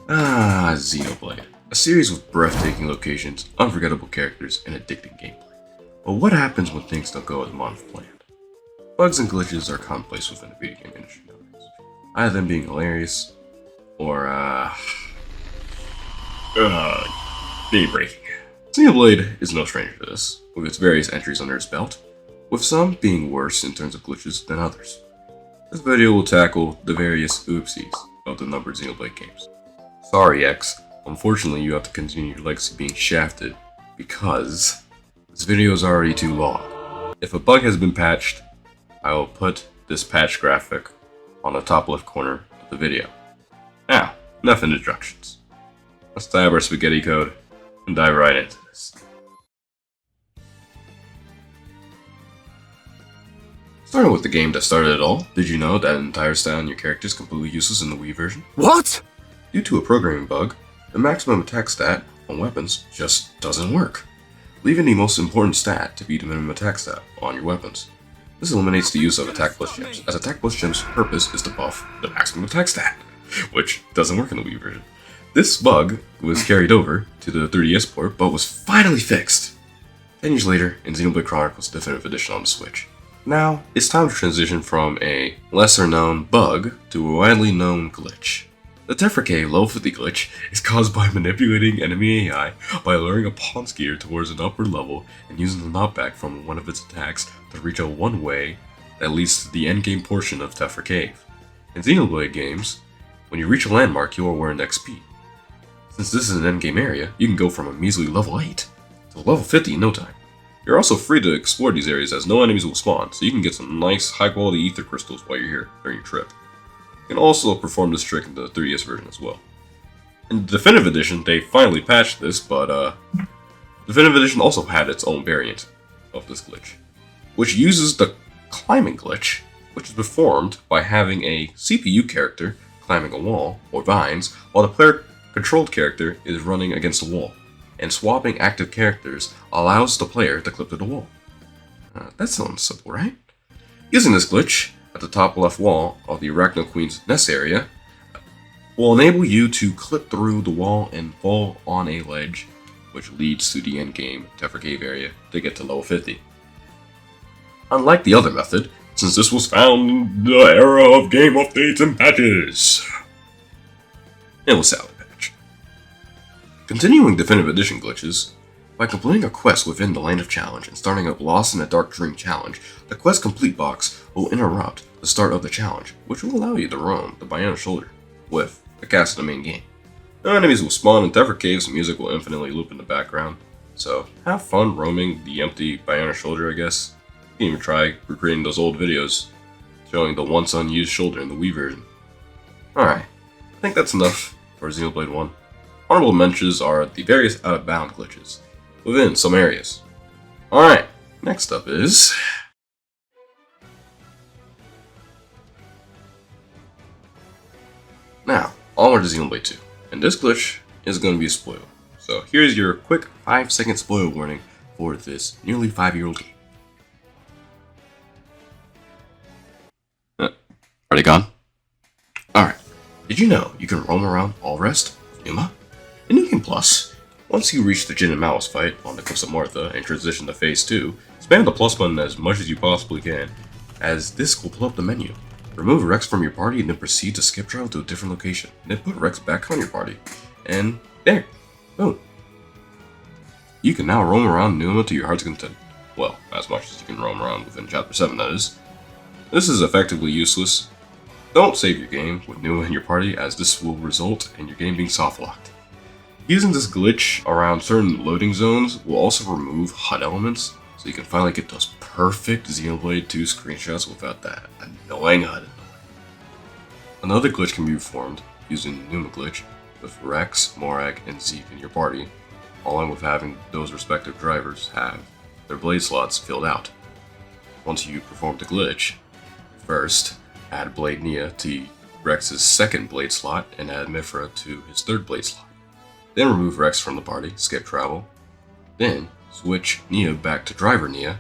Xenoblade. A series with breathtaking locations, unforgettable characters, and addicting gameplay. But what happens when things don't go as one have planned? Bugs and glitches are commonplace within the video game industry nowadays. Either them being hilarious, or, game breaking. Xenoblade is no stranger to this, with its various entries under its belt, with some being worse in terms of glitches than others. This video will tackle the various oopsies of the numbered Xenoblade games. Sorry, X. Unfortunately, you have to continue your legacy being shafted because this video is already too long. If a bug has been patched, I will put this patch graphic on the top left corner of the video. Now, enough introductions. Let's tab our spaghetti code and dive right into this. Starting with the game that started it all, did you know that an entire stat on your character is completely useless in the Wii version? What? Due to a programming bug, the maximum attack stat on weapons just doesn't work, leaving the most important stat to be the minimum attack stat on your weapons. This eliminates the use of attack plus gems, as attack plus gems' purpose is to buff the maximum attack stat, which doesn't work in the Wii version. This bug was carried over to the 3DS port, but was finally fixed 10 years later in Xenoblade Chronicles Definitive Edition on the Switch. Now, it's time to transition from a lesser known bug to a widely known glitch. The Tefrake low 50 glitch is caused by manipulating enemy AI by luring a pawn skier towards an upper level and using the knockback from one of its attacks to reach a one-way that leads to the endgame portion of Tefra Cave. In Xenoblade games, when you reach a landmark, you are earned XP. Since this is an endgame area, you can go from a measly level 8 to level 50 in no time. You're also free to explore these areas as no enemies will spawn, so you can get some nice high-quality ether crystals while you're here during your trip. You can also perform this trick in the 3DS version as well. In the Definitive Edition, they finally patched this, but Definitive Edition also had its own variant of this glitch, which uses the climbing glitch, which is performed by having a CPU character climbing a wall or vines, while the player-controlled character is running against a wall, and swapping active characters allows the player to clip to the wall. That sounds simple, right? Using this glitch, at the top left wall of the Arachno Queen's nest area, will enable you to clip through the wall and fall on a ledge, which leads to the endgame Tefra Cave area to get to level 50. Unlike the other method, since this was found in the era of game updates and patches, it was salad patch. Continuing Definitive Edition glitches, by completing a quest within the Land of Challenge and starting up Lost in a Dark Dream challenge, the quest complete box will interrupt the start of the challenge, which will allow you to roam the Bionic Shoulder with the cast of the main game. No enemies will spawn in Tefra Caves and music will infinitely loop in the background, so have fun roaming the empty Bionic Shoulder, I guess. You can even try recreating those old videos showing the once unused shoulder in the Wii version. Alright, I think that's enough for Xenoblade 1. Honorable mentions are the various out-of-bound glitches within some areas. Alright, next up is... Now, onward to Xenoblade 2, and this glitch is going to be a spoiler. So here's your quick 5-second spoiler warning for this nearly 5-year-old game. Are they gone? Alright, did you know you can roam around Allrest with Numa? In New Game Plus, once you reach the Jin and Mouse fight on the Cliffs of Martha and transition to Phase 2, spam the plus button as much as you possibly can, as this will pull up the menu. Remove Rex from your party and then proceed to skip travel to a different location. Then put Rex back on your party. And there. Boom. You can now roam around Numa to your heart's content. Well, as much as you can roam around within Chapter 7, that is. This is effectively useless. Don't save your game with Numa in your party, as this will result in your game being soft-locked. Using this glitch around certain loading zones will also remove HUD elements, so you can finally get those perfect Xenoblade 2 screenshots without that annoying HUD. Another glitch can be performed using the Numa glitch with Rex, Morag, and Zeke in your party, along with having those respective drivers have their blade slots filled out. Once you perform the glitch, first add Blade Nia to Rex's second blade slot and add Mifra to his third blade slot. Then remove Rex from the party, skip travel. Then switch Nia back to Driver Nia,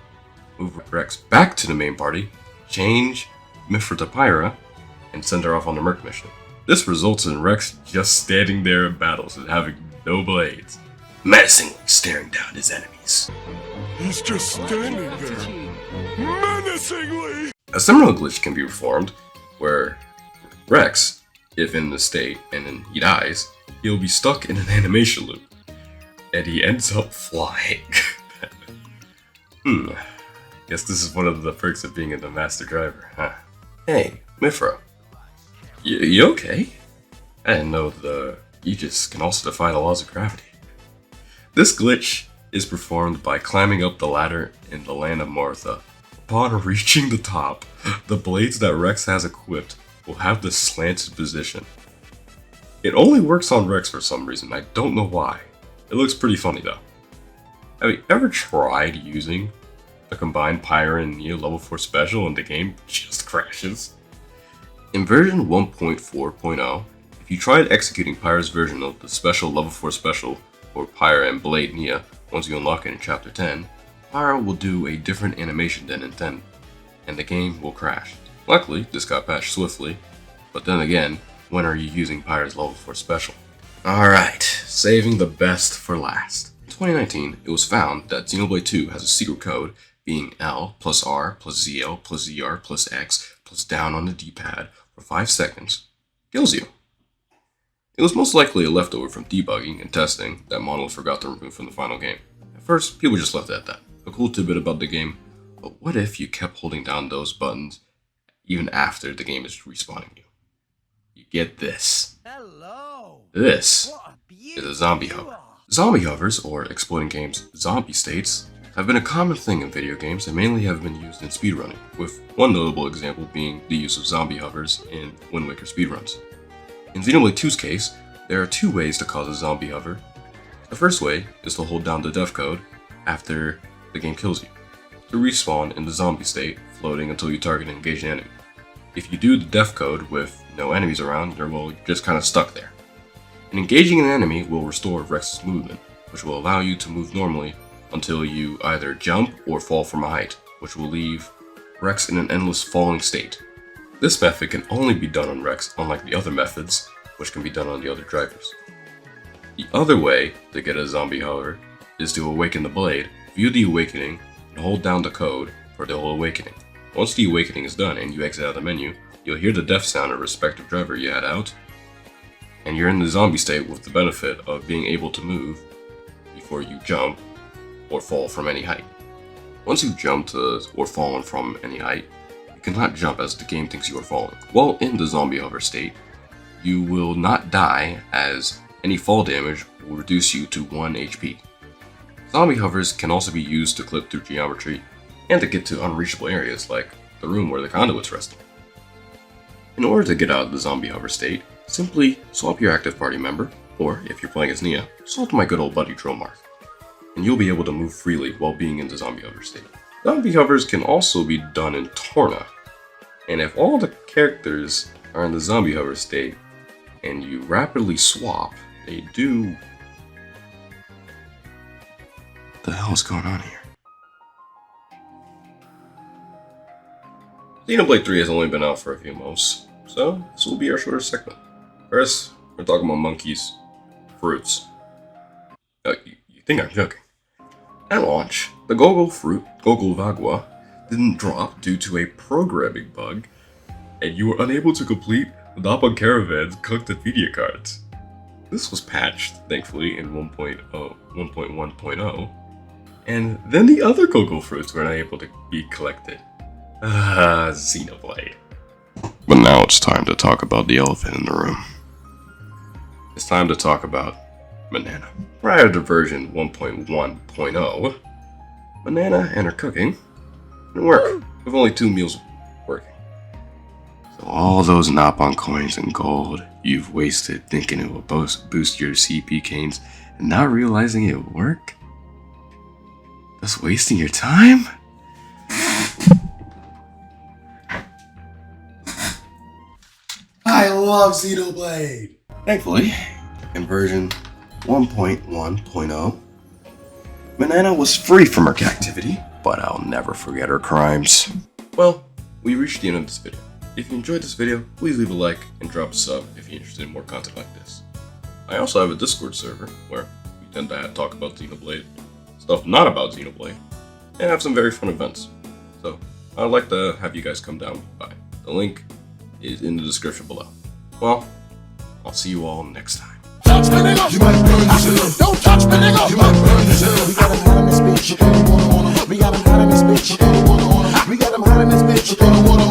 move Rex back to the main party, change Mifra to Pyro, and send her off on the Merc mission. This results in Rex just standing there in battles and having no blades, menacingly staring down his enemies. He's just standing there, menacingly! A similar glitch can be performed where Rex, if in this state and then he dies, he'll be stuck in an animation loop, and he ends up flying. Guess this is one of the perks of being a master driver, huh? Hey, Mifro. You okay? I didn't know the Aegis can also defy the laws of gravity. This glitch is performed by climbing up the ladder in the land of Martha. Upon reaching the top, the blades that Rex has equipped will have the slanted position. It only works on Rex for some reason, I don't know why. It looks pretty funny though. Have you ever tried using the combined Pyro and Neo level 4 special and the game just crashes? In version 1.4.0, if you tried executing Pyro's version of the special level 4 special for Pyro and Blade Nia once you unlock it in chapter 10, Pyro will do a different animation than intended, and the game will crash. Luckily, this got patched swiftly, but then again, when are you using Pyro's level 4 special? Alright, saving the best for last. In 2019, it was found that Xenoblade 2 has a secret code being L plus R plus ZL plus ZR plus X plus down on the D-pad for 5 seconds kills you. It was most likely a leftover from debugging and testing that Monolith forgot to remove from the final game. At first, people just left it at that. A cool tidbit about the game, but what if you kept holding down those buttons even after the game is respawning you? You get this. Hello. This is a zombie hover. Zombie hovers, or exploding games' zombie states, have been a common thing in video games and mainly have been used in speedrunning, with one notable example being the use of zombie hovers in Wind Waker speedruns. In Xenoblade 2's case, there are 2 ways to cause a zombie hover. The first way is to hold down the death code after the game kills you, to respawn in the zombie state, floating until you target an engaged enemy. If you do the death code with no enemies around, you're just kind of stuck there. And engaging an enemy will restore Rex's movement, which will allow you to move normally until you either jump or fall from a height, which will leave Rex in an endless falling state. This method can only be done on Rex, unlike the other methods, which can be done on the other drivers. The other way to get a zombie hover is to awaken the blade, view the awakening, and hold down the code for the whole awakening. Once the awakening is done and you exit out of the menu, you'll hear the death sound of respective driver you had out, and you're in the zombie state with the benefit of being able to move before you jump or fall from any height. Once you've jumped or fallen from any height, you cannot jump as the game thinks you are falling. While in the zombie hover state, you will not die as any fall damage will reduce you to 1 HP. Zombie hovers can also be used to clip through geometry and to get to unreachable areas like the room where the conduit's resting. In order to get out of the zombie hover state, simply swap your active party member, or if you're playing as Nia, swap to my good old buddy Drillmark, and you'll be able to move freely while being in the zombie hover state. Zombie hovers can also be done in Torna, and if all the characters are in the zombie hover state and you rapidly swap, they do... What the hell is going on here? Xenoblade 3 has only been out for a few months, so this will be our shorter segment. First, we're talking about monkeys, fruits. You think I'm joking? At launch, the Gogol fruit, Gogol Vagua, didn't drop due to a programming bug, and you were unable to complete the Nappa Caravan's cooked Nvidia cards. This was patched, thankfully, in 1.1.0, and then the other Gogol fruits were unable to be collected. Xenoblade. But now it's time to talk about the elephant in the room. It's time to talk about Manana. Prior to version 1.1.0, Manana and her cooking didn't work, with only 2 meals working. So all those Napon coins and gold you've wasted thinking it will boost your CP gains and not realizing it would work? Just wasting your time? I love Xenoblade! Thankfully, in version 1.1.0, Manana was free from her captivity, but I'll never forget her crimes. Well, we reached the end of this video. If you enjoyed this video, please leave a like and drop a sub if you're interested in more content like this. I also have a Discord server where we tend to talk about Xenoblade, stuff not about Xenoblade, and have some very fun events. So I'd like to have you guys come down by. The link is in the description below. Well, I'll see you all next time. Touch me, nigga. You might burn yourself. Don't touch me, nigga. You might burn yourself. We got him hot in this bitch. You gonna wanna. We got him hot in this bitch. You gonna wanna. We got him hot in this bitch. You gonna wanna.